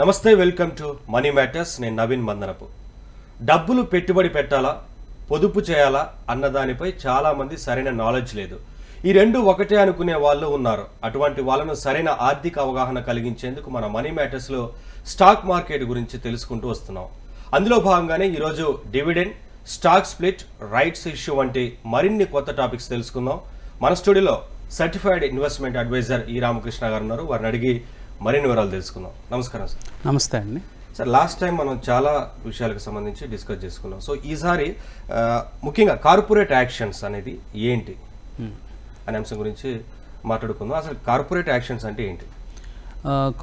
నమస్తే, welcome to money matters. నేను నవీన్ మందనపు. డబ్బులు పెట్టుబడి పెట్టాలా, పొదుపు చేయాలా అన్న దానిపై చాలామంది సరైన నాలెడ్జ్ లేదు. ఈ రెండు ఒకటే అనుకునే వాళ్ళు ఉన్నారు. అటువంటి వాళ్ళను సరైన ఆర్థిక అవగాహన కలిగించేందుకు మన మనీ మ్యాటర్స్లో స్టాక్ మార్కెట్ గురించి తెలుసుకుంటూ వస్తున్నాం. అందులో భాగంగానే ఈరోజు dividend, stock split, rights issue వంటి మరిన్ని కొత్త టాపిక్స్ తెలుసుకుందాం. మన స్టూడియోలో సర్టిఫైడ్ ఇన్వెస్ట్మెంట్ అడ్వైజర్ ఈ రామకృష్ణ గారు ఉన్నారు. వారిని అడిగి మరిన్ని వివరాలు తెలుసుకుందాం. నమస్కారం సార్. నమస్తే అండి. సార్, లాస్ట్ టైం మనం చాలా విషయాలకు సంబంధించి డిస్కస్ చేసుకున్నాం. సో ఈసారి ముఖ్యంగా కార్పొరేట్ యాక్షన్స్ అనేది ఏంటి అనే అంశం గురించి మాట్లాడుకుందాం. అసలు కార్పొరేట్ యాక్షన్స్ అంటే ఏంటి?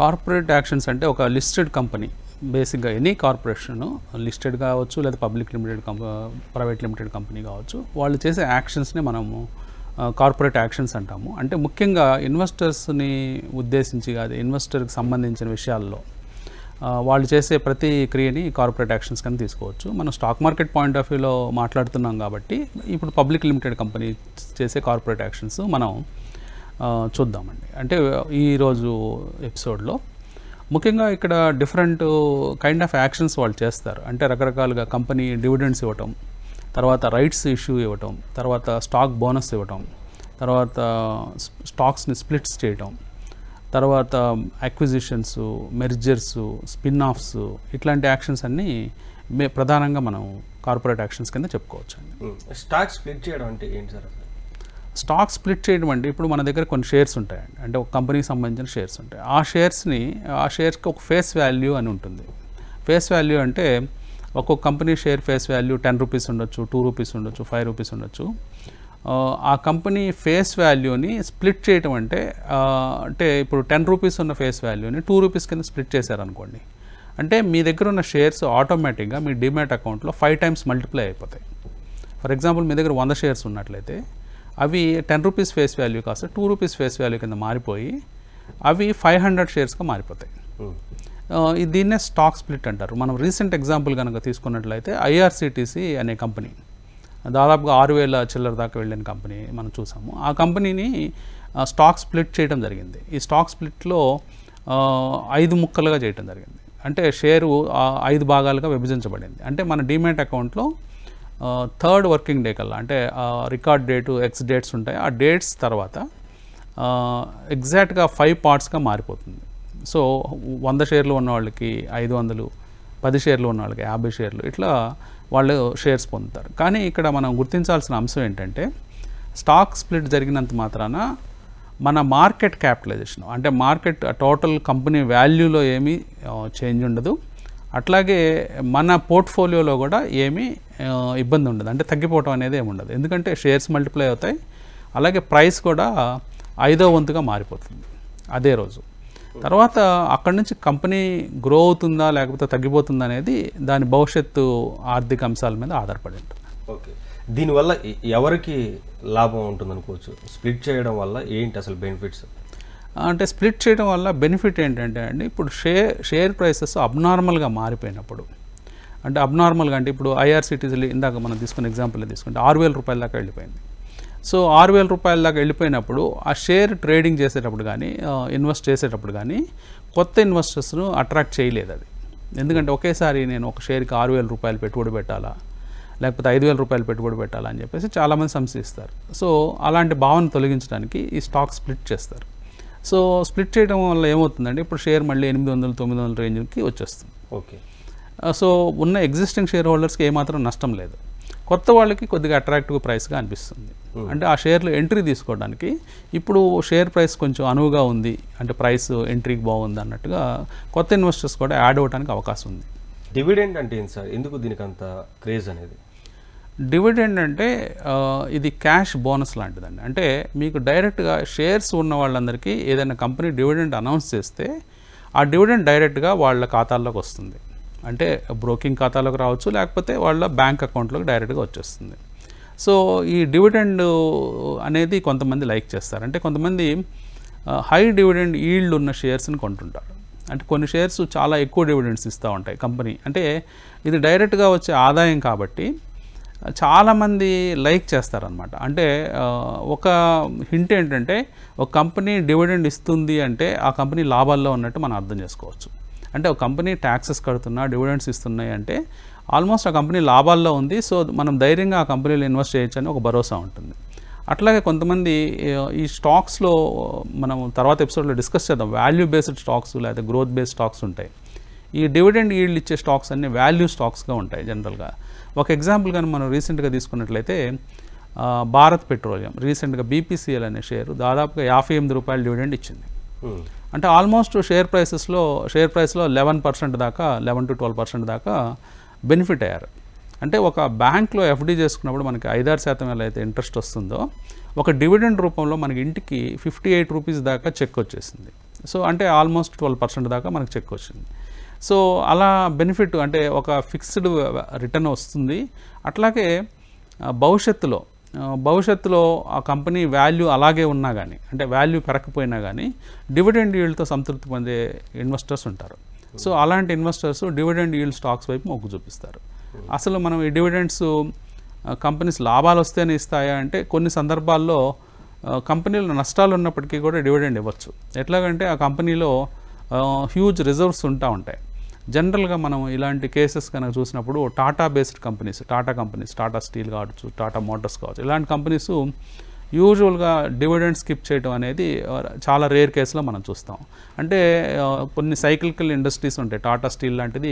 కార్పొరేట్ యాక్షన్స్ అంటే ఒక లిస్టెడ్ కంపెనీ, బేసిక్గా ఎనీ కార్పొరేషన్ లిస్టెడ్ కావచ్చు లేదా public limited private limited company కావచ్చు, వాళ్ళు చేసే యాక్షన్స్ని మనము కార్పొరేట్ యాక్షన్స్ అంటాము. అంటే ముఖ్యంగా ఇన్వెస్టర్స్ని ఉద్దేశించి కాదు, ఇన్వెస్టర్కి సంబంధించిన విషయాల్లో వాళ్ళు చేసే ప్రతి క్రియని కార్పొరేట్ యాక్షన్స్ కింద తీసుకోవచ్చు. మనం స్టాక్ మార్కెట్ పాయింట్ ఆఫ్ వ్యూలో మాట్లాడుతున్నాం కాబట్టి ఇప్పుడు పబ్లిక్ లిమిటెడ్ కంపెనీ చేసే కార్పొరేట్ యాక్షన్స్ మనం చూద్దామండి. అంటే ఈరోజు ఎపిసోడ్లో ముఖ్యంగా ఇక్కడ డిఫరెంట్ కైండ్ ఆఫ్ యాక్షన్స్ వాళ్ళు చేస్తారు. అంటే రకరకాలుగా కంపెనీ డివిడెండ్స్ ఇవ్వటం, తర్వాత రైట్స్ ఇష్యూ ఇవ్వటం, తర్వాత స్టాక్ బోనస్ ఇవ్వటం, తర్వాత స్టాక్స్ని స్ప్లిట్స్ చేయటం, తర్వాత అక్విజిషన్స్, మెర్జర్స్, స్పిన్ ఆఫ్స్, ఇట్లాంటి యాక్షన్స్ అన్నీ ప్రధానంగా మనం కార్పొరేట్ యాక్షన్స్ కింద చెప్పుకోవచ్చు అండి. స్టాక్ స్ప్లిట్ చేయడం అంటే ఏంటి సార్? స్టాక్ స్ప్లిట్ చేయడం అంటే ఇప్పుడు మన దగ్గర కొన్ని షేర్స్ ఉంటాయండి. అంటే ఒక కంపెనీకి సంబంధించిన షేర్స్ ఉంటాయి. ఆ షేర్స్కి ఒక ఫేస్ వాల్యూ అని ఉంటుంది. ఫేస్ వాల్యూ అంటే ఒక్కొక్క company share face value 10 rupees ఉండొచ్చు, 2 రూపీస్ ఉండొచ్చు, 5 రూపీస్ ఉండొచ్చు. ఆ కంపెనీ ఫేస్ వాల్యూని స్ప్లిట్ చేయటం అంటే ఇప్పుడు 10 రూపీస్ ఉన్న ఫేస్ వాల్యూని 2 రూపీస్ కింద స్ప్లిట్ చేశారనుకోండి, అంటే మీ దగ్గర ఉన్న షేర్స్ ఆటోమేటిక్గా మీ డిమాట్ అకౌంట్లో 5 టైమ్స్ మల్టిప్లై అయిపోతాయి. ఫర్ ఎగ్జాంపుల్, మీ దగ్గర 100 షేర్స్ ఉన్నట్లయితే అవి 10 రూపీస్ ఫేస్ వాల్యూ కాస్త 2 రూపీస్ ఫేస్ వాల్యూ కింద మారిపోయి అవి 500 షేర్స్గా మారిపోతాయి. దీన్నే స్టాక్ స్ప్లిట్ అంటారు. మనం రీసెంట్ ఎగ్జాంపుల్ కనుక తీసుకున్నట్లయితే ఐఆర్సిటీసీ అనే కంపెనీ దాదాపుగా 6,000 చిల్లర దాకా వెళ్ళిన కంపెనీ మనం చూసాము. ఆ కంపెనీని స్టాక్ స్ప్లిట్ చేయడం జరిగింది. ఈ స్టాక్ స్ప్లిట్లో 5 ముక్కలుగా చేయడం జరిగింది. అంటే షేరు 5 భాగాలుగా విభజించబడింది. అంటే మన డిమాట్ అకౌంట్లో 3rd వర్కింగ్ డే కల్లా, అంటే రికార్డ్ డేటు, ఎక్స్ డేట్స్ ఉంటాయి. ఆ డేట్స్ తర్వాత ఎగ్జాక్ట్గా 5 పార్ట్స్గా మారిపోతుంది. సో 100 షేర్లు ఉన్న వాళ్ళకి 500, 10 షేర్లు ఉన్న వాళ్ళకి 50 షేర్లు, ఇట్లా వాళ్ళు షేర్స్ పొందుతారు. కానీ ఇక్కడ మనం గుర్తించాల్సిన అంశం ఏంటంటే, స్టాక్ స్ప్లిట్ జరిగినంత మాత్రాన మన మార్కెట్ క్యాపిటలైజేషన్, అంటే మార్కెట్ టోటల్ కంపెనీ వాల్యూలో ఏమీ చేంజ్ ఉండదు. అట్లాగే మన పోర్ట్ఫోలియోలో కూడా ఏమీ ఇబ్బంది ఉండదు, అంటే తగ్గిపోవటం అనేది ఏమి ఉండదు. ఎందుకంటే షేర్స్ మల్టిప్లై అవుతాయి, అలాగే ప్రైస్ కూడా 5వ వంతుగా మారిపోతుంది అదే రోజు. తర్వాత అక్కడి నుంచి కంపెనీ గ్రో అవుతుందా లేకపోతే తగ్గిపోతుందా అనేది దాని భవిష్యత్తు ఆర్థిక అంశాల మీద ఆధారపడి ఉంటుంది. ఓకే, దీనివల్ల ఎవరికి లాభం ఉంటుంది అనుకోవచ్చు? స్ప్లిట్ చేయడం వల్ల ఏంటి అసలు బెనిఫిట్స్? అంటే స్ప్లిట్ చేయడం వల్ల బెనిఫిట్ ఏంటంటే అండి, ఇప్పుడు షేర్ ప్రైసెస్ అబ్నార్మల్గా మారిపోయినప్పుడు, అంటే అబ్నార్మల్గా అంటే ఇప్పుడు ఐఆర్సిటీసీ ఇందాక మనం తీసుకున్న ఎగ్జాంపుల్ తీసుకుంటే 6,000 రూపాయల దాకా వెళ్ళిపోయింది. సో 6,000 రూపాయల దాకా వెళ్ళిపోయినప్పుడు ఆ షేర్ ట్రేడింగ్ చేసేటప్పుడు కానీ, ఇన్వెస్ట్ చేసేటప్పుడు కానీ కొత్త ఇన్వెస్టర్స్ను అట్రాక్ట్ చేయలేదు అది. ఎందుకంటే ఒకేసారి నేను ఒక షేర్కి 6,000 రూపాయలు పెట్టుబడి పెట్టాలా లేకపోతే 5,000 రూపాయలు పెట్టుబడి పెట్టాలా అని చెప్పేసి చాలామంది సంశయిస్తారు. సో అలాంటి భావన తొలగించడానికి ఈ స్టాక్ స్ప్లిట్ చేస్తారు. సో స్ప్లిట్ చేయడం వల్ల ఏమవుతుందంటే, ఇప్పుడు షేర్ మళ్ళీ 800, 900 రేంజ్కి వచ్చేస్తుంది. ఓకే, సో ఉన్న ఎగ్జిస్టింగ్ షేర్ హోల్డర్స్కి ఏమాత్రం నష్టం లేదు, కొత్త వాళ్ళకి కొద్దిగా అట్రాక్టివ్ ప్రైస్గా అనిపిస్తుంది. అంటే ఆ షేర్లు ఎంట్రీ తీసుకోవడానికి ఇప్పుడు షేర్ ప్రైస్ కొంచెం అనువుగా ఉంది, అంటే ప్రైస్ ఎంట్రీకి బాగుంది అన్నట్టుగా కొత్త ఇన్వెస్టర్స్ కూడా యాడ్ అవ్వడానికి అవకాశం ఉంది. డివిడెండ్ అంటే ఏంటి సార్? ఎందుకు దీనికి అంత క్రేజ్ అనేది? డివిడెండ్ అంటే ఇది క్యాష్ బోనస్ లాంటిదండి. అంటే మీకు డైరెక్ట్గా షేర్స్ ఉన్న వాళ్ళందరికీ ఏదైనా కంపెనీ డివిడెండ్ అనౌన్స్ చేస్తే ఆ డివిడెండ్ డైరెక్ట్గా వాళ్ళ ఖాతాల్లోకి వస్తుంది. అంటే బ్రోకింగ్ ఖాతాలోకి రావచ్చు, లేకపోతే వాళ్ళ బ్యాంక్ అకౌంట్లోకి డైరెక్ట్గా వచ్చేస్తుంది. సో ఈ డివిడెండ్ అనేది కొంతమంది లైక్ చేస్తారు. అంటే కొంతమంది హై డివిడెండ్ ఈల్డ్ ఉన్న షేర్స్ని కొంటుంటారు. అంటే కొన్ని షేర్స్ చాలా ఎక్కువ డివిడెండ్స్ ఇస్తూ ఉంటాయి కంపెనీ. అంటే ఇది డైరెక్ట్గా వచ్చే ఆదాయం కాబట్టి చాలామంది లైక్ చేస్తారనమాట. అంటే ఒక హింట్ ఏంటంటే, ఒక కంపెనీ డివిడెండ్ ఇస్తుంది అంటే ఆ కంపెనీ లాభాల్లో ఉన్నట్టు మనం అర్థం చేసుకోవచ్చు. అంటే ఒక కంపెనీ ట్యాక్సెస్ కడుతున్నా, డివిడెండ్స్ ఇస్తున్నాయి అంటే ఆల్మోస్ట్ ఆ కంపెనీ లాభాల్లో ఉంది. సో మనం ధైర్యంగా ఆ కంపెనీలో ఇన్వెస్ట్ చేయొచ్చు అని ఒక భరోసా ఉంటుంది. అట్లాగే కొంతమంది ఈ స్టాక్స్లో మనం తర్వాత ఎపిసోడ్లో డిస్కస్ చేద్దాం, వాల్యూ బేస్డ్ స్టాక్స్ లేదా గ్రోత్ బేస్డ్ స్టాక్స్ ఉంటాయి. ఈ డివిడెండ్ ఈల్డ్ ఇచ్చే స్టాక్స్ అన్నీ వాల్యూ స్టాక్స్గా ఉంటాయి జనరల్గా. ఒక ఎగ్జాంపుల్ కానీ మనం రీసెంట్గా తీసుకున్నట్లయితే భారత్ పెట్రోలియం రీసెంట్గా బీపీసీఎల్ అనే షేరు దాదాపుగా 58 రూపాయలు డివిడెండ్ ఇచ్చింది. అంటే ఆల్మోస్ట్ షేర్ ప్రైస్లో 11% దాకా 11 to 12% దాకా బెనిఫిట్ అయ్యారు. అంటే ఒక బ్యాంక్లో ఎఫ్డి చేసుకున్నప్పుడు మనకి 5-6% ఎలా అయితే ఇంట్రెస్ట్ వస్తుందో, ఒక డివిడెండ్ రూపంలో మనకి ఇంటికి 58 రూపీస్ దాకా చెక్ వచ్చేసింది. సో అంటే ఆల్మోస్ట్ 12% దాకా మనకి చెక్ వచ్చింది. సో అలా బెనిఫిట్ అంటే ఒక ఫిక్స్డ్ రిటర్న్ వస్తుంది. అట్లాగే భవిష్యత్తులో ఆ కంపెనీ వాల్యూ అలాగే ఉన్నా కానీ, అంటే వాల్యూ పెరగకపోయినా కానీ డివిడెండ్ ఈల్డ్తో సంతృప్తి పొందే ఇన్వెస్టర్స్ ఉంటారు. సో అలాంటి ఇన్వెస్టర్స్ డివిడెండ్ ఈల్డ్ స్టాక్స్ వైపు మొగ్గు చూపిస్తారు. అసలు మనం ఈ డివిడెండ్స్ కంపెనీస్ లాభాలు వస్తేనే ఇస్తాయా అంటే కొన్ని సందర్భాల్లో కంపెనీలో నష్టాలు ఉన్నప్పటికీ కూడా డివిడెండ్ ఇవ్వచ్చు. ఎట్లాగంటే ఆ కంపెనీలో హ్యూజ్ రిజర్వ్స్ ఉంటాయి. జనరల్గా మనం ఇలాంటి కేసెస్ కనుక చూసినప్పుడు Tata based companies, Tata steel కావచ్చు, టాటా మోటార్స్ కావచ్చు, ఇలాంటి కంపెనీస్ యూజువల్గా డివిడెండ్ స్కిప్ చేయడం అనేది చాలా రేర్ కేసులో మనం చూస్తాం. అంటే కొన్ని సైక్లికల్ ఇండస్ట్రీస్ ఉంటాయి. టాటా స్టీల్ లాంటిది,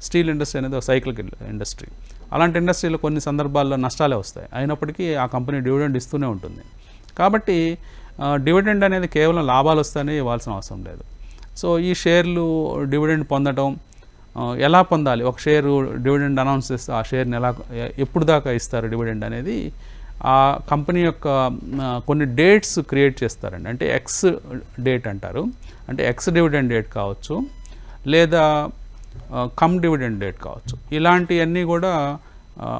స్టీల్ ఇండస్ట్రీ అనేది ఒక సైక్లికల్ ఇండస్ట్రీ. అలాంటి ఇండస్ట్రీలో కొన్ని సందర్భాల్లో నష్టాలే వస్తాయి, అయినప్పటికీ ఆ కంపెనీ డివిడెండ్ ఇస్తూనే ఉంటుంది. కాబట్టి డివిడెండ్ అనేది కేవలం లాభాలు వస్తాయని ఇవ్వాల్సిన అవసరం లేదు. సో ఈ షేర్లు డివిడెండ్ పొందడం ఎలా పొందాలి, ఒక షేరు డివిడెండ్ అనౌన్స్ చేస్తే ఆ షేర్ని ఎప్పుడు దాకా ఇస్తారు డివిడెండ్ అనేది ఆ కంపెనీ యొక్క కొన్ని డేట్స్ క్రియేట్ చేస్తారండి. అంటే ఎక్స్ డేట్ అంటారు. అంటే ఎక్స్ డివిడెండ్ డేట్ కావచ్చు, లేదా కమ్ డివిడెండ్ డేట్ కావచ్చు. ఇలాంటివన్నీ కూడా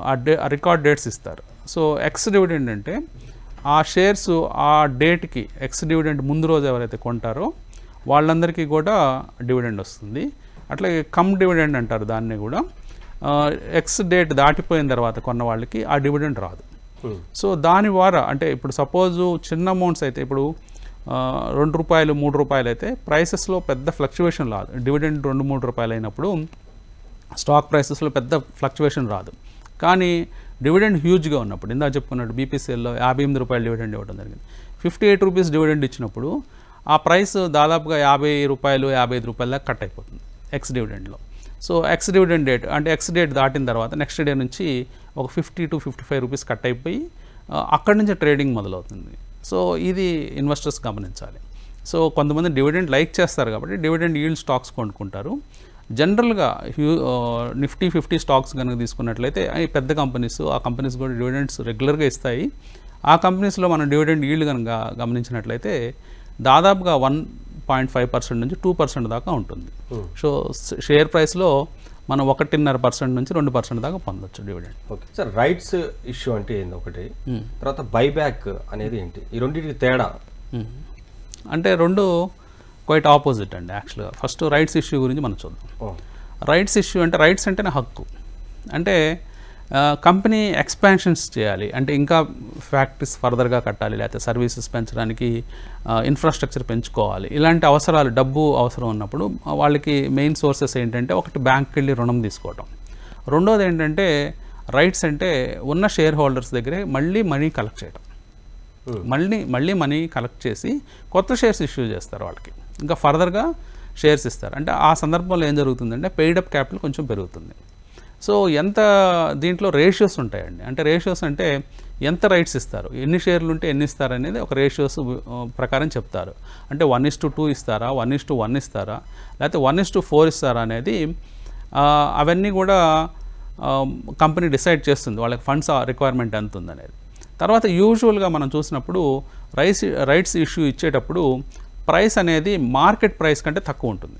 ఆ రికార్డ్ డేట్స్ ఇస్తారు. సో ఎక్స్ డివిడెండ్ అంటే ఆ షేర్స్ ఆ డేట్కి, ఎక్స్ డివిడెండ్ ముందు రోజు ఎవరైతే కొంటారో వాళ్ళందరికీ కూడా డివిడెండ్ వస్తుంది. అట్లాగే కమ్ డివిడెండ్ అంటారు దాన్ని కూడా. ఎక్స్ డేట్ దాటిపోయిన తర్వాత కొన్న వాళ్ళకి ఆ డివిడెండ్ రాదు. సో దాని ద్వారా అంటే ఇప్పుడు సపోజు చిన్న అమౌంట్స్ అయితే, ఇప్పుడు 2 రూపాయలు 3 రూపాయలు అయితే ప్రైసెస్లో పెద్ద ఫ్లక్చువేషన్ రాదు. డివిడెండ్ 2-3 రూపాయలు అయినప్పుడు స్టాక్ ప్రైసెస్లో పెద్ద ఫ్లక్చువేషన్ రాదు. కానీ డివిడెండ్ హ్యూజ్గా ఉన్నప్పుడు, ఇందా చెప్పుకున్నట్టు బీపీసీఎల్లో 58 రూపాయలు డివిడెండ్ ఇవ్వడం జరిగింది. 58 రూపీస్ డివిడెండ్ ఇచ్చినప్పుడు ఆ ప్రైస్ దాదాపుగా 50 రూపాయలు 55 రూపాయల దాకా కట్ అయిపోతుంది ఎక్స్ డివిడెండ్లో. సో ఎక్స్ డివిడెండ్ డేట్ అంటే ఎక్స్ డేట్ దాటిన తర్వాత నెక్స్ట్ డే నుంచి ఒక 50 to 55 రూపీస్ కట్ అయిపోయి అక్కడి నుంచి ట్రేడింగ్ మొదలవుతుంది. సో ఇది ఇన్వెస్టర్స్ గమనించాలి. సో కొంతమంది డివిడెండ్ లైక్ చేస్తారు కాబట్టి డివిడెండ్ ఈల్డ్ స్టాక్స్ కొనుక్కుంటారు. జనరల్గా నిఫ్టీ 50 స్టాక్స్ కనుక తీసుకున్నట్లయితే అవి పెద్ద కంపెనీస్, ఆ కంపెనీస్ కూడా డివిడెండ్స్ రెగ్యులర్గా ఇస్తాయి. ఆ కంపెనీస్లో మనం డివిడెండ్ ఈల్డ్ కనుక గమనించినట్లయితే దాదాపుగా 1.5% నుంచి 2% దాకా ఉంటుంది. సో షేర్ ప్రైస్లో మనం 1.5% నుంచి 2% దాకా పొందొచ్చు dividend. Okay sir, rights issue అంటే ఏంది ఒకటి, తర్వాత బైబ్యాక్ అనేది ఏంటి, ఈ రెండింటికి తేడా? అంటే రెండు క్వైట్ ఆపోజిట్ అండి యాక్చువల్గా. ఫస్ట్ రైట్స్ ఇష్యూ గురించి మనం చూద్దాం. రైట్స్ ఇష్యూ అంటే రైట్స్ అంటేనే హక్కు. అంటే కంపెనీ ఎక్స్పాన్షన్స్ చేయాలి అంటే ఇంకా ఫ్యాక్టరీస్ ఫర్దర్గా కట్టాలి, లేకపోతే సర్వీసెస్ పెంచడానికి ఇన్ఫ్రాస్ట్రక్చర్ పెంచుకోవాలి. ఇలాంటి అవసరాలు, డబ్బు అవసరం ఉన్నప్పుడు వాళ్ళకి మెయిన్ సోర్సెస్ ఏంటంటే ఒకటి బ్యాంక్కి వెళ్ళి రుణం తీసుకోవటం, రెండోది ఏంటంటే రైట్స్ అంటే ఉన్న షేర్ హోల్డర్స్ దగ్గరే మళ్ళీ మనీ కలెక్ట్ చేయడం. మళ్ళీ మనీ కలెక్ట్ చేసి కొత్త షేర్స్ ఇష్యూ చేస్తారు వాళ్ళకి, ఇంకా ఫర్దర్గా షేర్స్ ఇస్తారు. అంటే ఆ సందర్భంలో ఏం జరుగుతుందంటే పెయిడప్ క్యాపిటల్ కొంచెం పెరుగుతుంది. సో ఎంత దీంట్లో రేషియోస్ ఉంటాయండి. అంటే రేషియోస్ అంటే ఎంత రైట్స్ ఇస్తారు, ఎన్ని షేర్లు ఉంటే ఎన్ని ఇస్తారు అనేది ఒక రేషియోస్ ప్రకారం చెప్తారు. అంటే 1:2 ఇస్తారా, 1:1 ఇస్తారా, లేకపోతే 1:4 ఇస్తారా అనేది అవన్నీ కూడా కంపెనీ డిసైడ్ చేస్తుంది వాళ్ళకి ఫండ్స్ రిక్వైర్మెంట్ ఎంత ఉందనేది. తర్వాత యూజువల్గా మనం చూసినప్పుడు రైట్స్ ఇష్యూ ఇచ్చేటప్పుడు ప్రైస్ అనేది మార్కెట్ ప్రైస్ కంటే తక్కువ ఉంటుంది.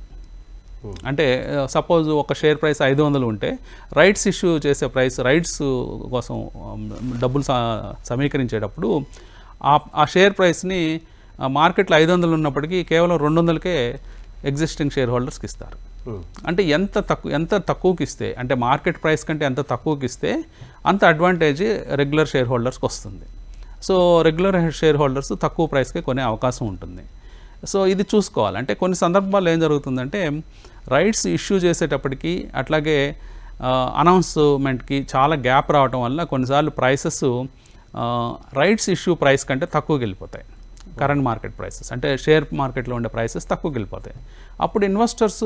అంటే సపోజ్ ఒక షేర్ ప్రైస్ 500 ఉంటే రైట్స్ ఇష్యూ చేసే ప్రైస్, రైట్స్ కోసం డబ్బులు సమీకరించేటప్పుడు ఆ షేర్ ప్రైస్ని మార్కెట్లో 500 ఉన్నప్పటికీ కేవలం 200కే ఎగ్జిస్టింగ్ షేర్ హోల్డర్స్కి ఇస్తారు. అంటే ఎంత తక్కువకి ఇస్తే, అంటే మార్కెట్ ప్రైస్ కంటే ఎంత తక్కువకి ఇస్తే అంత అడ్వాంటేజ్ రెగ్యులర్ షేర్ హోల్డర్స్కి వస్తుంది. సో రెగ్యులర్ షేర్ హోల్డర్స్ తక్కువ ప్రైస్కే కొనే అవకాశం ఉంటుంది. సో ఇది చూసుకోవాలి. అంటే కొన్ని సందర్భాల్లో ఏం జరుగుతుందంటే రైట్స్ ఇష్యూ చేసేటప్పటికి అట్లాగే అనౌన్స్మెంట్కి చాలా గ్యాప్ రావడం వల్ల కొన్నిసార్లు ప్రైసెస్ రైట్స్ ఇష్యూ ప్రైస్ కంటే తక్కువకి వెళ్ళిపోతాయి. కరెంట్ మార్కెట్ ప్రైసెస్ అంటే షేర్ మార్కెట్లో ఉండే ప్రైసెస్ తక్కువకి వెళ్ళిపోతాయి. అప్పుడు ఇన్వెస్టర్స్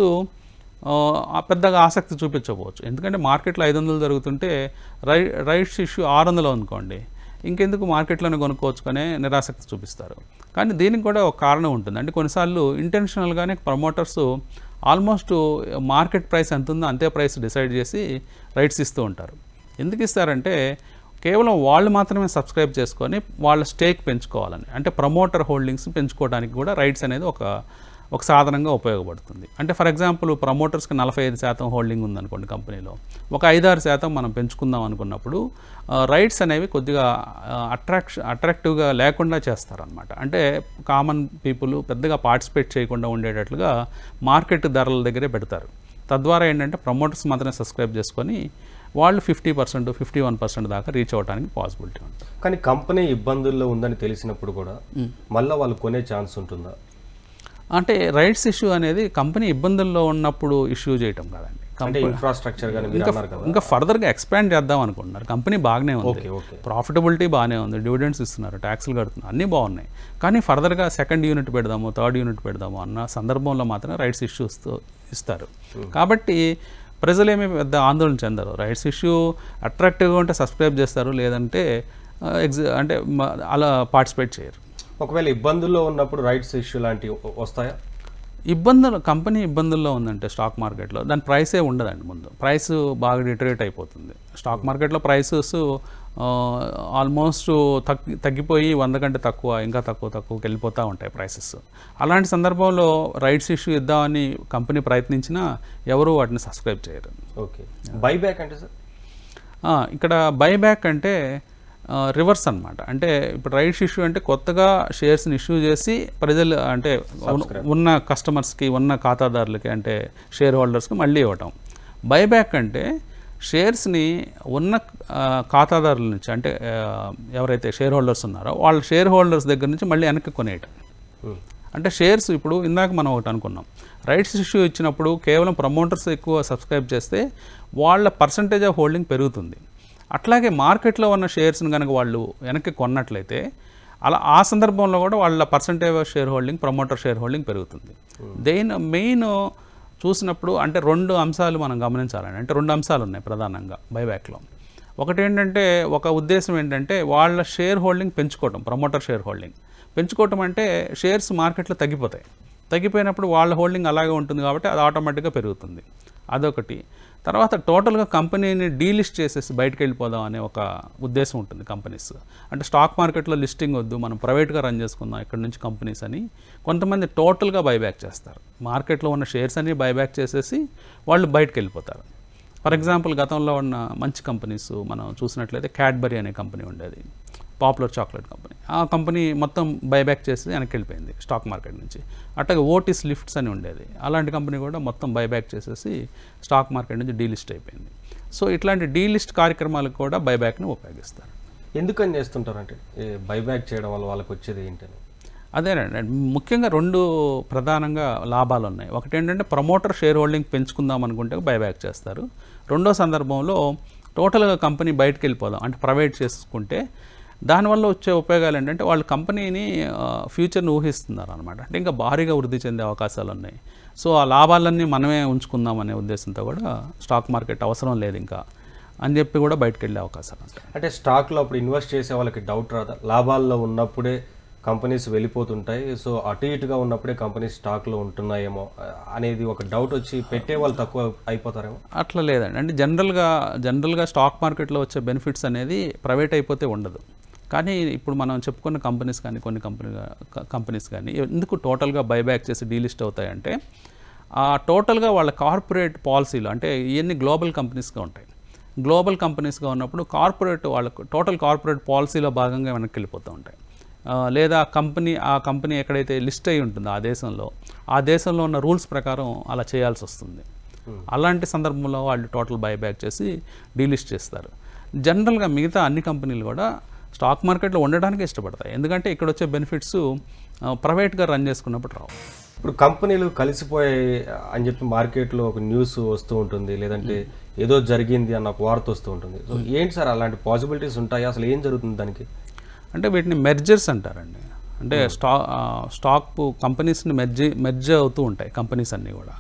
పెద్దగా ఆసక్తి చూపించకపోవచ్చు. ఎందుకంటే మార్కెట్లో 500 జరుగుతుంటే రైట్స్ ఇష్యూ 600 అనుకోండి, ఇంకెందుకు మార్కెట్లోనే కొనుక్కోవచ్చుకనే నిరాసక్తి చూపిస్తారు. కానీ దీనికి కూడా ఒక కారణం ఉంటుంది. అంటే కొన్నిసార్లు ఇంటెన్షనల్గానే ప్రమోటర్స్ ఆల్మోస్ట్ మార్కెట్ ప్రైస్ ఎంత ఉందో అంతే ప్రైస్ డిసైడ్ చేసి రైట్స్ ఇస్తూ ఉంటారు. ఎందుకు ఇస్తారంటే కేవలం వాళ్ళు మాత్రమే సబ్స్క్రైబ్ చేసుకొని వాళ్ళ స్టేక్ పెంచుకోవాలని, అంటే ప్రమోటర్ హోల్డింగ్స్ పెంచుకోవడానికి కూడా రైట్స్ అనేది ఒక సాధనంగా ఉపయోగపడుతుంది. అంటే ఫర్ ఎగ్జాంపుల్ ప్రమోటర్స్కి 45% హోల్డింగ్ ఉందనుకోండి కంపెనీలో, ఒక 5-6% మనం పెంచుకుందాం అనుకున్నప్పుడు రైట్స్ అనేవి కొద్దిగా అట్రాక్టివ్గా లేకుండా చేస్తారనమాట. అంటే కామన్ పీపుల్ పెద్దగా పార్టిసిపేట్ చేయకుండా ఉండేటట్లుగా మార్కెట్ ధరల దగ్గరే పెడతారు. తద్వారా ఏంటంటే ప్రమోటర్స్ మాత్రమే సబ్స్క్రైబ్ చేసుకొని వాళ్ళు 50%, 51% దాకా రీచ్ అవ్వడానికి పాసిబిలిటీ ఉంటుంది. కానీ కంపెనీ ఇబ్బందుల్లో ఉందని తెలిసినప్పుడు కూడా మళ్ళీ వాళ్ళు కొనే ఛాన్స్ ఉంటుందా? అంటే రైట్స్ ఇష్యూ అనేది కంపెనీ ఇబ్బందుల్లో ఉన్నప్పుడు ఇష్యూ చేయటం కాదండి. ఇన్ఫ్రాస్ట్రక్చర్ ఇంకా ఫర్దర్గా ఎక్స్పాండ్ చేద్దాం అనుకుంటున్నారు. కంపెనీ బాగానే ఉంది, ప్రాఫిటబిలిటీ బాగానే ఉంది, డివిడెండ్స్ ఇస్తున్నారు, ట్యాక్స్లు కడుతున్నారు, అన్నీ బాగున్నాయి. కానీ ఫర్దర్గా సెకండ్ యూనిట్ పెడదాము, థర్డ్ యూనిట్ పెడదాము అన్న సందర్భంలో మాత్రమే రైట్స్ ఇష్యూస్ ఇస్తారు. కాబట్టి ప్రజలేమీ పెద్ద ఆందోళన చెందరు. రైట్స్ ఇష్యూ అట్రాక్టివ్గా ఉంటే సబ్స్క్రైబ్ చేస్తారు, లేదంటే అంటే అలా పార్టిసిపేట్ చేయరు. ఒకవేళ ఇబ్బందుల్లో ఉన్నప్పుడు రైట్స్ ఇష్యూ లాంటివి వస్తాయా? కంపెనీ ఇబ్బందుల్లో ఉందంటే స్టాక్ మార్కెట్లో దాని ప్రైసే ఉండదండి. ముందు ప్రైస్ బాగా డిటరేట్ అయిపోతుంది. స్టాక్ మార్కెట్లో ప్రైసెస్ ఆల్మోస్ట్ తగ్గిపోయి 100 కంటే తక్కువ, ఇంకా తక్కువకి వెళ్ళిపోతూ ఉంటాయి ప్రైసెస్. అలాంటి సందర్భంలో రైట్స్ ఇష్యూ ఇద్దామని కంపెనీ ప్రయత్నించినా ఎవరు వాటిని సబ్స్క్రైబ్ చేయరు. ఓకే. బైబ్యాక్ అంటే సార్? ఇక్కడ బైబ్యాక్ అంటే రివర్స్ అనమాట. అంటే ఇప్పుడు రైట్స్ ఇష్యూ అంటే కొత్తగా షేర్స్ని ఇష్యూ చేసి ప్రజలు అంటే ఉన్న కస్టమర్స్కి, ఉన్న ఖాతాదారులకి, అంటే షేర్ హోల్డర్స్కి మళ్ళీ ఇవ్వటం. బైబ్యాక్ అంటే షేర్స్ని ఉన్న ఖాతాదారుల నుంచి, అంటే ఎవరైతే షేర్ హోల్డర్స్ ఉన్నారో వాళ్ళ షేర్ హోల్డర్స్ దగ్గర నుంచి మళ్ళీ వెనక్కి కొనేయటం. అంటే షేర్స్ ఇప్పుడు ఇందాక మనం ఒకటి అనుకున్నాం, రైట్స్ ఇష్యూ ఇచ్చినప్పుడు కేవలం ప్రమోటర్స్ ఎక్కువ సబ్స్క్రైబ్ చేస్తే వాళ్ళ పర్సంటేజ్ ఆఫ్ హోల్డింగ్ పెరుగుతుంది. అట్లాగే మార్కెట్లో ఉన్న షేర్స్ని కనుక వాళ్ళు వెనక్కి కొన్నట్లయితే ఆ సందర్భంలో కూడా వాళ్ళ percentage of share holding, promoter share holding పెరుగుతుంది. మెయిన్ చూసినప్పుడు అంటే 2 అంశాలు మనం గమనించాలండి. అంటే 2 అంశాలు ఉన్నాయి ప్రధానంగా బైబ్యాక్లో. ఒకటి ఏంటంటే, ఒక ఉద్దేశం ఏంటంటే వాళ్ళ షేర్ హోల్డింగ్ పెంచుకోవటం, ప్రమోటర్ షేర్ హోల్డింగ్ పెంచుకోవటం. అంటే షేర్స్ మార్కెట్లో తగ్గిపోయినప్పుడు వాళ్ళ హోల్డింగ్ అలాగే ఉంటుంది కాబట్టి అది ఆటోమేటిక్గా పెరుగుతుంది. అదొకటి. తర్వాత టోటల్గా కంపెనీని డీలిస్ట్ చేసేసి బయటకు వెళ్ళిపోదాం అనే ఒక ఉద్దేశం ఉంటుంది కంపెనీస్. అంటే స్టాక్ మార్కెట్లో లిస్టింగ్ వద్దు, మనం ప్రైవేట్గా రన్ చేసుకుందాం ఇక్కడ నుంచి కంపెనీస్ అని కొంతమంది టోటల్గా బైబ్యాక్ చేస్తారు. మార్కెట్లో ఉన్న షేర్స్ అన్ని బైబ్యాక్ చేసేసి వాళ్ళు బయటకు వెళ్ళిపోతారు. ఫర్ ఎగ్జాంపుల్ గతంలో ఉన్న మంచి కంపెనీస్ మనం చూసినట్లయితే క్యాడ్బరీ అనే కంపెనీ ఉండేది, పాపులర్ చాక్లెట్ కంపెనీ. ఆ కంపెనీ మొత్తం బైబ్యాక్ చేసి వెనక్కి వెళ్ళిపోయింది స్టాక్ మార్కెట్ నుంచి. అట్లాగే ఓటిస్ లిఫ్ట్స్ అని ఉండేది, అలాంటి కంపెనీ కూడా మొత్తం బైబ్యాక్ చేసేసి స్టాక్ మార్కెట్ నుంచి డీలిస్ట్ అయిపోయింది. సో ఇట్లాంటి డీలిస్ట్ కార్యక్రమాలకు కూడా బైబ్యాక్ని ఉపయోగిస్తారు. ఎందుకని చేస్తుంటారంటే బైబ్యాక్ చేయడం వల్ల వాళ్ళకి వచ్చేది ఏంటని? అదేనండి, ముఖ్యంగా 2 ప్రధానంగా లాభాలు ఉన్నాయి. ఒకటి ఏంటంటే ప్రమోటర్ షేర్ హోల్డింగ్ పెంచుకుందాం అనుకుంటే బైబ్యాక్ చేస్తారు. రెండో సందర్భంలో టోటల్గా కంపెనీ బయటకు వెళ్ళిపోదాం అంటే ప్రైవేట్ చేసుకుంటే దానివల్ల వచ్చే ఉపయోగాలు ఏంటంటే వాళ్ళు కంపెనీని ఫ్యూచర్ని ఊహిస్తున్నారు అనమాట. అంటే ఇంకా భారీగా వృద్ధి చెందే అవకాశాలు ఉన్నాయి. సో ఆ లాభాలన్నీ మనమే ఉంచుకుందాం అనే ఉద్దేశంతో కూడా స్టాక్ మార్కెట్ అవసరం లేదు ఇంకా అని చెప్పి కూడా బయటకు వెళ్ళే అవకాశాలు ఉంటాయి. అంటే స్టాక్లో అప్పుడు ఇన్వెస్ట్ చేసే వాళ్ళకి డౌట్ రాదా? లాభాల్లో ఉన్నప్పుడే కంపెనీస్ వెళ్ళిపోతుంటాయి, సో అటు ఇటుగా ఉన్నప్పుడే కంపెనీస్ స్టాక్లో ఉంటున్నాయేమో అనేది ఒక డౌట్ వచ్చి పెట్టే వాళ్ళు తక్కువ అయిపోతారేమో? అట్లా లేదండి. అంటే జనరల్గా స్టాక్ మార్కెట్లో వచ్చే బెనిఫిట్స్ అనేది ప్రైవేట్ అయిపోతే ఉండదు. కానీ ఇప్పుడు మనం చెప్పుకున్న కంపెనీస్ కానీ కొన్ని కంపెనీస్ కానీ ఎందుకు టోటల్గా బైబ్యాక్ చేసి డీలిస్ట్ అవుతాయంటే టోటల్గా వాళ్ళ కార్పొరేట్ పాలసీలు, అంటే ఇవన్నీ గ్లోబల్ కంపెనీస్గా ఉంటాయి. గ్లోబల్ కంపెనీస్గా ఉన్నప్పుడు వాళ్ళకు టోటల్ కార్పొరేట్ పాలసీలో భాగంగా వెనక్కి వెళ్ళిపోతూ ఉంటాయి. లేదా ఆ కంపెనీ ఎక్కడైతే లిస్ట్ అయి ఉంటుందో ఆ దేశంలో ఉన్న రూల్స్ ప్రకారం అలా చేయాల్సి వస్తుంది. అలాంటి సందర్భంలో వాళ్ళు టోటల్ బైబ్యాక్ చేసి డీలిస్ట్ చేస్తారు. జనరల్గా మిగతా అన్ని కంపెనీలు కూడా స్టాక్ మార్కెట్లో ఉండడానికి ఇష్టపడతాయి. ఎందుకంటే ఇక్కడ వచ్చే బెనిఫిట్స్ ప్రైవేట్గా రన్ చేసుకున్నప్పుడు రావు. ఇప్పుడు కంపెనీలు కలిసిపోయాయి అని చెప్పి మార్కెట్లో ఒక న్యూస్ వస్తూ ఉంటుంది, లేదంటే ఏదో జరిగింది అన్న ఒక వార్త వస్తూ ఉంటుంది. సో ఏంటి సార్ అలాంటి పాసిబిలిటీస్ ఉంటాయి? అసలు ఏం జరుగుతుంది దానికి? అంటే వీటిని మెర్జర్స్ అంటారండి. అంటే స్టాక్ కంపెనీస్ని మెర్జ్ అవుతూ ఉంటాయి కంపెనీస్ అన్నీ కూడా.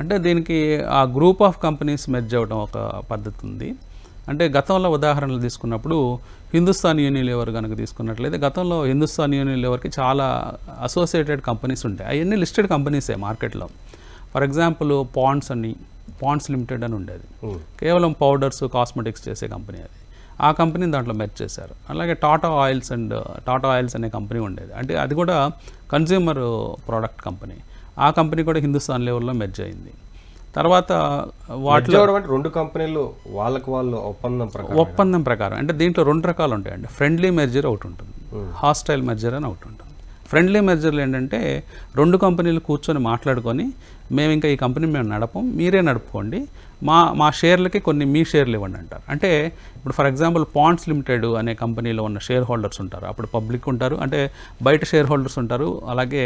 అంటే దీనికి ఆ గ్రూప్ ఆఫ్ కంపెనీస్ మెర్జ్ అవ్వడం ఒక పద్ధతి ఉంది. అంటే గతంలో ఉదాహరణలు తీసుకున్నప్పుడు హిందుస్థాన్ యూనిలివర్ కనుక తీసుకున్నట్లయితే గతంలో హిందుస్థాన్ యూనిలివర్కి చాలా అసోసియేటెడ్ కంపెనీస్ ఉంటాయి. అవన్నీ లిస్టెడ్ కంపెనీసే మార్కెట్లో. ఫర్ ఎగ్జాంపుల్ పాండ్స్ లిమిటెడ్ అని ఉండేది, కేవలం పౌడర్స్ కాస్మెటిక్స్ చేసే కంపెనీ. అది ఆ కంపెనీని దాంట్లో మెర్జ్ చేశారు. అలాగే టాటా ఆయిల్స్ అనే కంపెనీ ఉండేది, అంటే అది కూడా కన్జ్యూమర్ ప్రోడక్ట్ కంపెనీ. ఆ కంపెనీ కూడా హిందుస్థాన్ లెవెల్లో మెర్జ్ అయింది. తర్వాత వాటిలో రెండు కంపెనీలు వాళ్ళు ఒప్పందం ప్రకారం అంటే దీంట్లో రెండు రకాలు ఉంటాయండి. ఫ్రెండ్లీ మెర్జర్ ఒకటి ఉంటుంది, హాస్టైల్ మెర్జర్ అని ఒకటి ఉంటుంది. ఫ్రెండ్లీ మెర్జర్లు ఏంటంటే రెండు కంపెనీలు కూర్చొని మాట్లాడుకొని మేము ఇంకా ఈ కంపెనీ మేము నడపం, మీరే నడుపుకోండి, మా షేర్లకి కొన్ని మీ షేర్లు ఇవ్వండి అంటారు. అంటే ఇప్పుడు ఫర్ ఎగ్జాంపుల్ పాండ్స్ లిమిటెడ్ అనే కంపెనీలో ఉన్న షేర్ హోల్డర్స్ ఉంటారు, అప్పుడు పబ్లిక్ ఉంటారు, అంటే బయట షేర్ హోల్డర్స్ ఉంటారు, అలాగే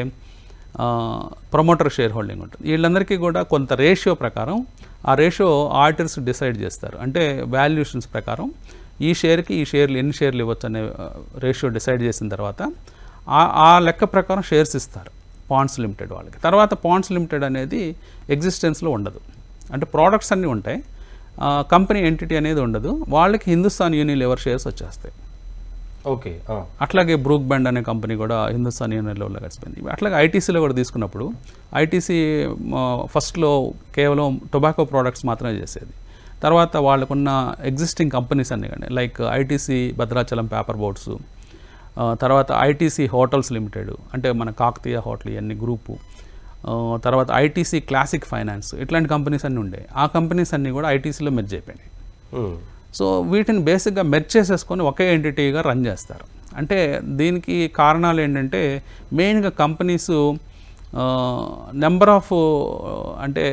ప్రమోటర్ షేర్ హోల్డింగ్ ఉంటుంది. వీళ్ళందరికీ కూడా కొంత రేషియో ప్రకారం ఆ రేషియో ఆడిటర్స్ డిసైడ్ చేస్తారు. అంటే వాల్యుయేషన్స్ ప్రకారం ఈ షేర్కి ఈ షేర్లు ఎన్ని షేర్లు ఇవ్వచ్చు అనే రేషియో డిసైడ్ చేసిన తర్వాత ఆ లెక్క ప్రకారం షేర్స్ ఇస్తారు పాండ్స్ లిమిటెడ్ వాళ్ళకి. తర్వాత పాండ్స్ లిమిటెడ్ అనేది ఎగ్జిస్టెన్స్లో ఉండదు, అంటే ప్రోడక్ట్స్ అన్నీ ఉంటాయి, కంపెనీ ఎంటిటీ అనేది ఉండదు. వాళ్ళకి హిందుస్థాన్ యూనిలివర్ షేర్స్ వచ్చేస్తాయి. ఓకే. అట్లాగే బ్రూక్ బాండ్ అనే కంపెనీ కూడా హిందుస్థాన్ యూనిలివర్లో కలిసిపోయింది. అట్లాగే ఐటీసీలో కూడా తీసుకున్నప్పుడు ఐటీసీ ఫస్ట్లో కేవలం టొబాకో ప్రోడక్ట్స్ మాత్రమే చేసేది. తర్వాత వాళ్ళకున్న ఎగ్జిస్టింగ్ కంపెనీస్ అన్నీ కానీ like ITC Bhadrachalam paper boards, తర్వాత ఐటీసీ హోటల్స్ లిమిటెడ్, అంటే మన కాకతీయ హోటల్ ఇవన్నీ గ్రూపు, తర్వాత ఐటీసీ క్లాసిక్ ఫైనాన్స్, ఇట్లాంటి కంపెనీస్ అన్నీ ఉండేవి. ఆ కంపెనీస్ అన్నీ కూడా ఐటీసీలో మెర్జ్ అయిపోయినాయి. సో వీటిని బేసిక్గా మెర్జ్ చేసేసుకొని ఒకే ఎంటిటీగా రన్ చేస్తారు. అంటే దీనికి కారణాలు ఏంటంటే మెయిన్గా కంపెనీస్ నెంబర్ ఆఫ్ అంటే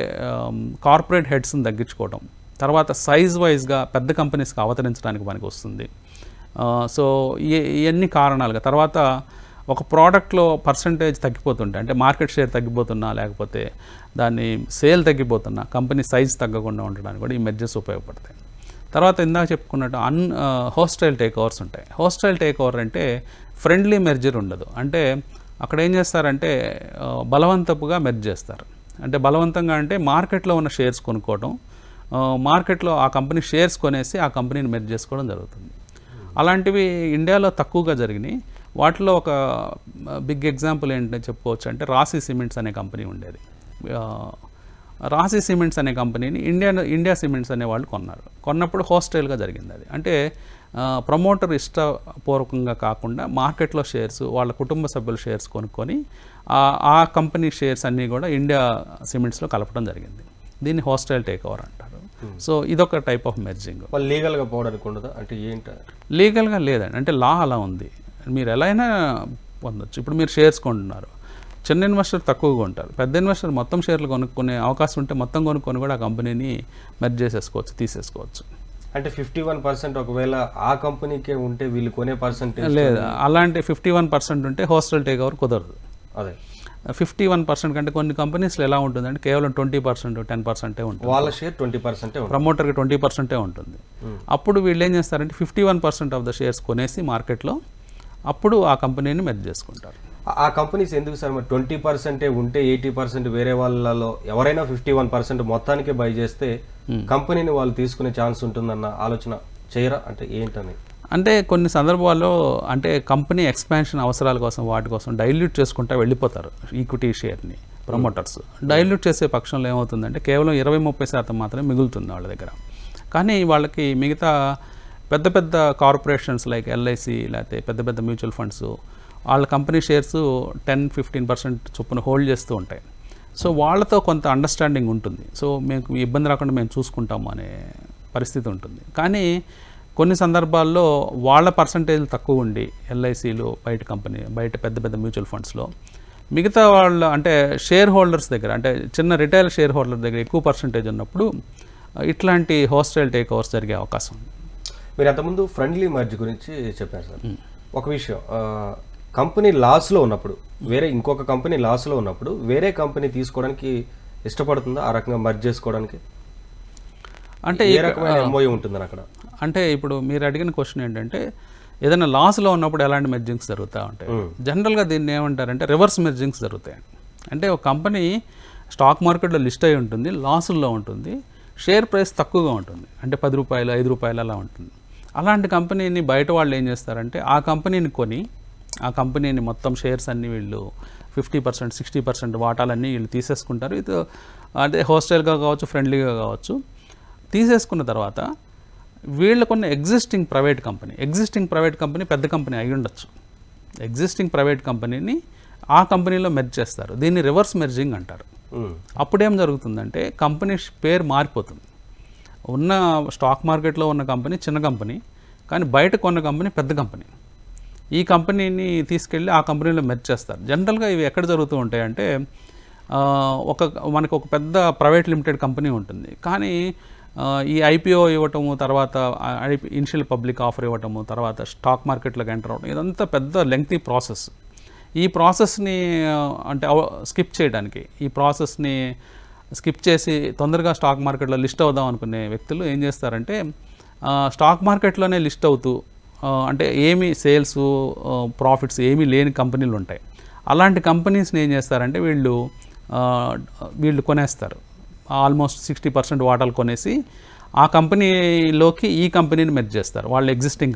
కార్పొరేట్ హెడ్స్ని తగ్గించుకోవడం, తర్వాత సైజ్ వైజ్గా పెద్ద కంపెనీస్కి అవతరించడానికి పనికి వస్తుంది. సో ఇవన్నీ కారణాలుగా తర్వాత ఒక ప్రోడక్ట్లో పర్సంటేజ్ తగ్గిపోతుంటే, అంటే మార్కెట్ షేర్ తగ్గిపోతున్నా లేకపోతే దాన్ని సేల్ తగ్గిపోతున్నా కంపెనీ సైజ్ తగ్గకుండా ఉండడానికి కూడా ఈ మెర్జర్స్ ఉపయోగపడతాయి. తర్వాత ఇందాక చెప్పుకున్నట్టు హోస్టైల్ టేక్ ఓవర్స్ ఉంటాయి. హోస్టైల్ టేక్ ఓవర్ అంటే ఫ్రెండ్లీ మెర్జర్ ఉండదు. అంటే అక్కడ ఏం చేస్తారంటే బలవంతపుగా మెర్జ్ చేస్తారు. అంటే బలవంతంగా అంటే మార్కెట్లో ఉన్న షేర్స్ కొనుక్కోవడం, మార్కెట్లో ఆ కంపెనీ షేర్స్ కొనేసి ఆ కంపెనీని మెర్జ్ చేసుకోవడం జరుగుతుంది. అలాంటివి ఇండియాలో తక్కువగా జరిగినాయి. వాటిలో ఒక బిగ్ ఎగ్జాంపుల్ ఏంటంటే చెప్పుకోవచ్చు అంటే రాశి సిమెంట్స్ అనే కంపెనీ ఉండేది. రాశి సిమెంట్స్ అనే కంపెనీని ఇండియా సిమెంట్స్ అనే వాళ్ళు కొన్నప్పుడు హోస్టైల్గా జరిగింది. అది అంటే ప్రమోటర్ ఇష్టపూర్వకంగా కాకుండా మార్కెట్లో షేర్స్ వాళ్ళ కుటుంబ సభ్యుల షేర్స్ కొనుక్కొని ఆ కంపెనీ షేర్స్ అన్నీ కూడా ఇండియా సిమెంట్స్లో కలపడం జరిగింది. దీన్ని హోస్టైల్ టేక్ ఓవర్ అంటారు. సో ఇదొక టైప్ ఆఫ్ మెర్జింగ్. లీగల్గా పోవడానికి ఉండదు అంటే ఏంటి? లీగల్గా లేదండి, అంటే లా అలా ఉంది, మీరు ఎలా అయినా పొందొచ్చు. ఇప్పుడు మీరు షేర్స్ కొంటున్నారు, చిన్న ఇన్వెస్టర్ తక్కువగా ఉంటారు, పెద్ద ఇన్వెస్టర్ మొత్తం షేర్లు కొనుక్కునే అవకాశం ఉంటే మొత్తం కొనుక్కొని కూడా ఆ కంపెనీని మెర్జ్ చేసేసుకోవచ్చు, తీసేసుకోవచ్చు. అంటే 51% ఒకవేళ ఆ కంపెనీకే ఉంటే వీళ్ళు కొనే పర్సెంటేజ్ లేదు. అలాంటి 51% ఉంటే హోస్టల్ టేక్ ఓవర్ కుదరదు. అదే 51% కంటే కొన్ని కంపెనీస్లో ఎలా ఉంటుందంటే కేవలం 20%, 10% ఉంటుంది. వాళ్ళ షేర్ 20%, ప్రమోటర్కి 20% ఉంటుంది. అప్పుడు వీళ్ళు ఏం చేస్తారంటే 51% ఆఫ్ ద షేర్స్ కొనేసి మార్కెట్లో అప్పుడు ఆ కంపెనీని మెర్జ్ చేసుకుంటారు. ఆ కంపెనీస్ ఎందుకు సార్ మరి 20% ఉంటే 80% వేరే వాళ్ళలో ఎవరైనా 51% మొత్తానికే బై చేస్తే కంపెనీని వాళ్ళు తీసుకునే ఛాన్స్ ఉంటుందన్న ఆలోచన చేయరా? అంటే ఏంటని? అంటే కొన్ని సందర్భాల్లో అంటే కంపెనీ ఎక్స్పాన్షన్ అవసరాల కోసం వాటి కోసం డైల్యూట్ చేసుకుంటూ వెళ్ళిపోతారు ఈక్విటీ షేర్ని ప్రమోటర్స్. డైల్యూట్ చేసే పక్షంలో ఏమవుతుందంటే కేవలం 20-30% మాత్రమే మిగులుతుంది వాళ్ళ దగ్గర. కానీ వాళ్ళకి మిగతా పెద్ద పెద్ద కార్పొరేషన్స్ లైక్ ఎల్ఐసి లేకపోతే పెద్ద పెద్ద మ్యూచువల్ ఫండ్స్ వాళ్ళ కంపెనీ షేర్స్ 10-15% చొప్పున హోల్డ్ చేస్తూ ఉంటాయి. సో వాళ్ళతో కొంత అండర్స్టాండింగ్ ఉంటుంది. సో మీకు ఇబ్బంది రాకుండా మేము చూసుకుంటాము అనే పరిస్థితి ఉంటుంది. కానీ కొన్ని సందర్భాల్లో వాళ్ళ పర్సంటేజ్లు తక్కువ ఉండి ఎల్ఐసిలు బయట పెద్ద పెద్ద మ్యూచువల్ ఫండ్స్లో మిగతా వాళ్ళ అంటే షేర్ హోల్డర్స్ దగ్గర అంటే చిన్న రిటైల్ షేర్ హోల్డర్ దగ్గర ఎక్కువ పర్సంటేజ్ ఉన్నప్పుడు ఇట్లాంటి హోస్టైల్ టేక్ ఓవర్స్ జరిగే అవకాశం ఉంది. మీరు అంతకుముందు ఫ్రెండ్లీ మర్జ్ గురించి చెప్పారు సార్. ఒక విషయం, కంపెనీ లాస్లో ఉన్నప్పుడు ఇంకొక కంపెనీ లాస్లో ఉన్నప్పుడు వేరే కంపెనీ తీసుకోవడానికి ఇష్టపడుతుందా ఆ రకంగా మర్జ్ చేసుకోవడానికి? అంటే ఏ రకమైన ఎంఓయూ ఉంటుందని అక్కడ? అంటే ఇప్పుడు మీరు అడిగిన క్వశ్చన్ ఏంటంటే ఏదైనా లాస్లో ఉన్నప్పుడు ఎలాంటి మెర్జింగ్స్ జరుగుతూ ఉంటాయి. జనరల్గా దీన్ని ఏమంటారంటే రివర్స్ మెర్జింగ్స్ జరుగుతాయి. అంటే ఒక కంపెనీ స్టాక్ మార్కెట్లో లిస్ట్ అయి ఉంటుంది, లాసుల్లో ఉంటుంది, షేర్ ప్రైస్ తక్కువగా ఉంటుంది, అంటే 10 రూపాయలు 5 రూపాయలు అలా ఉంటుంది. అలాంటి కంపెనీని బయట వాళ్ళు ఏం చేస్తారంటే ఆ కంపెనీని కొని ఆ కంపెనీని మొత్తం షేర్స్ అన్నీ వీళ్ళు 50% 60% వాటాలన్నీ వీళ్ళు తీసేసుకుంటారు. ఇది అంటే హోస్టైల్గా కావచ్చు, ఫ్రెండ్లీగా కావచ్చు. తీసేసుకున్న తర్వాత వీళ్ళకున్న ఎగ్జిస్టింగ్ ప్రైవేట్ కంపెనీ పెద్ద కంపెనీ అయి ఉండొచ్చు. ఎగ్జిస్టింగ్ ప్రైవేట్ కంపెనీని ఆ కంపెనీలో మెర్జ్ చేస్తారు. దీన్ని రివర్స్ మెర్జింగ్ అంటారు. అప్పుడేం జరుగుతుందంటే కంపెనీ పేరు మారిపోతుంది. ఉన్న స్టాక్ మార్కెట్లో ఉన్న కంపెనీ చిన్న కంపెనీ, కానీ బయట కొన్న కంపెనీ పెద్ద కంపెనీ. ఈ కంపెనీని తీసుకెళ్ళి ఆ కంపెనీలో మెర్జ్ చేస్తారు. జనరల్గా ఇవి ఎక్కడ జరుగుతూ ఉంటాయంటే మనకు ఒక పెద్ద ప్రైవేట్ లిమిటెడ్ కంపెనీ ఉంటుంది, కానీ ఈ ఐపీఓ ఇవ్వటము, తర్వాత ఇనిషియల్ పబ్లిక్ ఆఫర్ ఇవ్వటము, తర్వాత స్టాక్ మార్కెట్లోకి ఎంటర్ అవ్వడం, ఇదంతా పెద్ద లెంగ్తీ ప్రాసెస్. ఈ ప్రాసెస్ని అంటే స్కిప్ చేయడానికి, ఈ ప్రాసెస్ని స్కిప్ చేసి తొందరగా స్టాక్ మార్కెట్లో లిస్ట్ అవుదాం అనుకునే వ్యక్తులు ఏం చేస్తారంటే స్టాక్ మార్కెట్లోనే లిస్ట్ అవుతూ అంటే ఏమీ సేల్స్ ప్రాఫిట్స్ ఏమీ లేని కంపెనీలు ఉంటాయి. అలాంటి కంపెనీస్ని ఏం చేస్తారంటే వీళ్ళు కొనేస్తారు. ఆల్మోస్ట్ 60% వాటాలు కొనేసి ఆ కంపెనీలోకి ఈ కంపెనీని మెర్జ్ చేస్తారు. వాళ్ళ ఎగ్జిస్టింగ్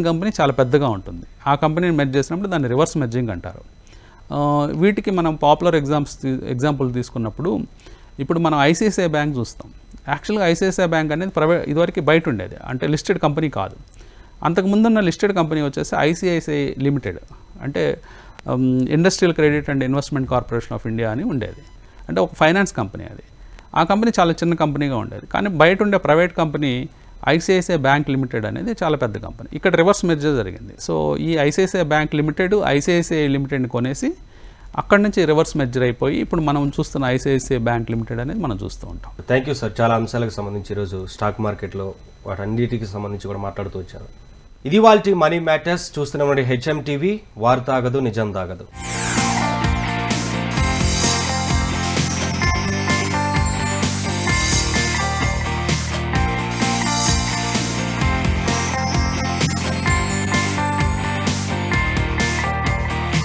కంపెనీ చాలా పెద్దగా ఉంటుంది. ఆ కంపెనీని మెర్జ్ చేసినప్పుడు దాన్ని రివర్స్ మెర్జింగ్ అంటారు. వీటికి మనం పాపులర్ ఎగ్జాంపుల్ తీసుకున్నప్పుడు ఇప్పుడు మనం ఐసిఐసిఐ బ్యాంక్ చూస్తాం. యాక్చువల్గా ఐసిఐసిఐ బ్యాంక్ అనేది ఇదివరకు బయట ఉండేది, అంటే లిస్టెడ్ కంపెనీ కాదు. అంతకుముందున్న లిస్టెడ్ కంపెనీ వచ్చేసి ఐసిఐసిఐ లిమిటెడ్, అంటే industrial credit and investment corporation of India అని ఉండేది. అంటే ఒక ఫైనాన్స్ కంపెనీ అది. ఆ కంపెనీ చాలా చిన్న కంపెనీగా ఉండేది, కానీ బయట ఉండే private company ICICI bank limited అనేది చాలా పెద్ద కంపెనీ. ఇక్కడ రివర్స్ మెర్జర్ జరిగింది. సో ఈ ఐసిఐసిఐ బ్యాంక్ లిమిటెడ్ ఐసిఐసిఐ లిమిటెడ్ని కొనేసి అక్కడి నుంచి రివర్స్ మెర్జర్ అయిపోయి ఇప్పుడు మనం చూస్తున్న ఐసిఐసిఐ బ్యాంక్ లిమిటెడ్ అనేది మనం చూస్తూ ఉంటాం. Thank you sir. చాలా అంశాలకు సంబంధించి ఈరోజు స్టాక్ మార్కెట్లో వాటన్నిటికి సంబంధించి కూడా మాట్లాడుతూ వచ్చారు. ఇది వాళ్ళ మనీ మ్యాటర్స్. చూస్తున్నామండి హెచ్ఎం టీవీ. వార్త ఆగదు, నిజం దాగదు.